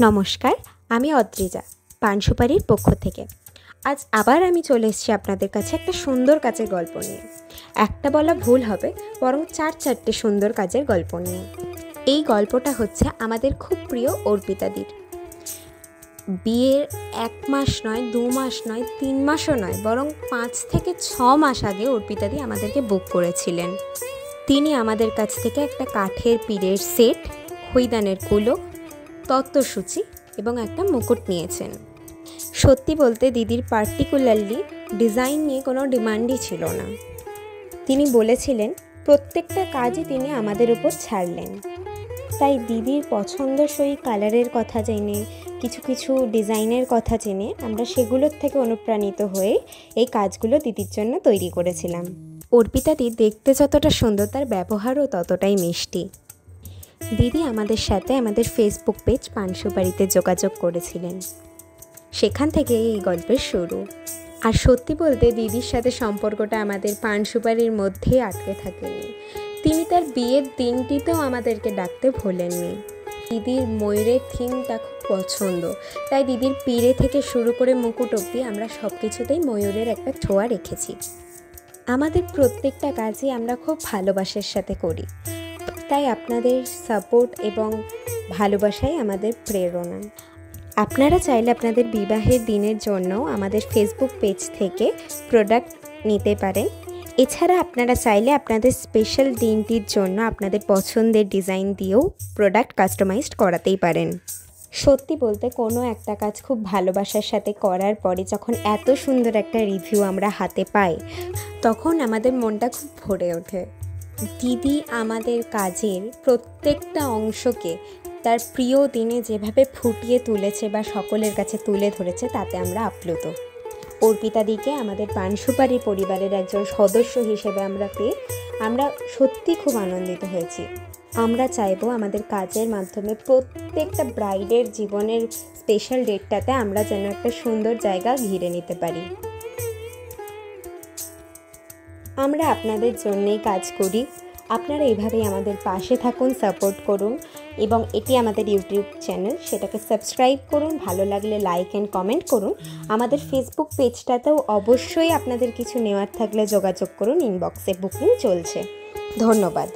নমস্কার, আমি অদ্রিজা পানসুপারির পক্ষ থেকে। আজ আবার আমি চলে এসেছি আপনাদের কাছে একটা সুন্দর কাজের গল্প নিয়ে। একটা বলা ভুল হবে, বরং চারটে সুন্দর কাজের গল্প নিয়ে। এই গল্পটা হচ্ছে আমাদের খুব প্রিয় অর্পিতাদির। বিয়ের 1 মাস নয়, 2 মাস নয়, 3 মাসও নয়, বরং 5 থেকে 6 মাস আগে অর্পিতাদি আমাদেরকে বুক করেছিলেন। তিনি আমাদের কাছ থেকে একটা কাঠের পিঁড়ের সেট, খৈদানের কুলো, তত্ত্বসূচি এবং একটা মুকুট নিয়েছেন। সত্যি বলতে দিদির পার্টিকুলারলি ডিজাইন নিয়ে কোনো ডিমান্ডই ছিল না। তিনি বলেছিলেন প্রত্যেকটা কাজই তিনি আমাদের উপর ছাড়লেন। তাই দিদির পছন্দসই কালারের কথা জেনে, কিছু ডিজাইনের কথা জেনে আমরা সেগুলোর থেকে অনুপ্রাণিত হয়ে এই কাজগুলো দিদির জন্য তৈরি করেছিলাম। অর্পিতাদি দেখতে যতটা সুন্দর, তার ব্যবহারও ততটাই মিষ্টি। দিদি আমাদের সাথে আমাদের ফেসবুক পেজ পানসুপারিতে যোগাযোগ করেছিলেন। সেখান থেকে এই গল্পের শুরু। আর সত্যি বলতে দিদির সাথে সম্পর্কটা আমাদের পানসুপারির মধ্যেই আটকে থাকেনি। তিনি তার বিয়ের দিনটিতেও আমাদেরকে ডাকতে ভোলেননি। দিদির ময়ূরের থিমটা খুব পছন্দ, তাই দিদির পিঁড়ে থেকে শুরু করে মুকুট অবধি আমরা সব কিছুতেই ময়ূরের একটা ছোঁয়া রেখেছি। আমাদের প্রত্যেকটা কাজই আমরা খুব ভালোবাসার সাথে করি, তাই আপনাদের সাপোর্ট এবং ভালোবাসাই আমাদের প্রেরণা। আপনারা চাইলে আপনাদের বিবাহের দিনের জন্য আমাদের ফেসবুক পেজ থেকে প্রোডাক্ট নিতে পারেন। এছাড়া আপনারা চাইলে আপনাদের স্পেশাল দিনটির জন্য আপনাদের পছন্দের ডিজাইন দিয়েও প্রোডাক্ট কাস্টমাইজড করাতেই পারেন। সত্যি বলতে কোনো একটা কাজ খুব ভালোবাসার সাথে করার পরে যখন এত সুন্দর একটা রিভিউ আমরা হাতে পাই, তখন আমাদের মনটা খুব ভরে ওঠে। দিদি আমাদের কাজের প্রত্যেকটা অংশকে তার প্রিয় দিনে যেভাবে ফুটিয়ে তুলেছে বা সকলের কাছে তুলে ধরেছে, তাতে আমরা আপ্লুত। অর্পিতাদিকে আমাদের পানসুপারি পরিবারের একজন সদস্য হিসেবে আমরা সত্যি খুব আনন্দিত হয়েছি। আমরা চাইবো আমাদের কাজের মাধ্যমে প্রত্যেকটা ব্রাইডের জীবনের স্পেশাল ডেটটাতে আমরা যেন একটা সুন্দর জায়গা ঘিরে নিতে পারি। আমরা আপনাদের জন্যেই কাজ করি। আপনারা এইভাবেই আমাদের পাশে থাকুন, সাপোর্ট করুন এবং এটি আমাদের ইউটিউব চ্যানেল, সেটাকে সাবস্ক্রাইব করুন। ভালো লাগলে লাইক অ্যান্ড কমেন্ট করুন। আমাদের ফেসবুক পেজটাতেও অবশ্যই আপনাদের কিছু নেওয়ার থাকলে যোগাযোগ করুন, ইনবক্সে বুকিং চলছে। ধন্যবাদ।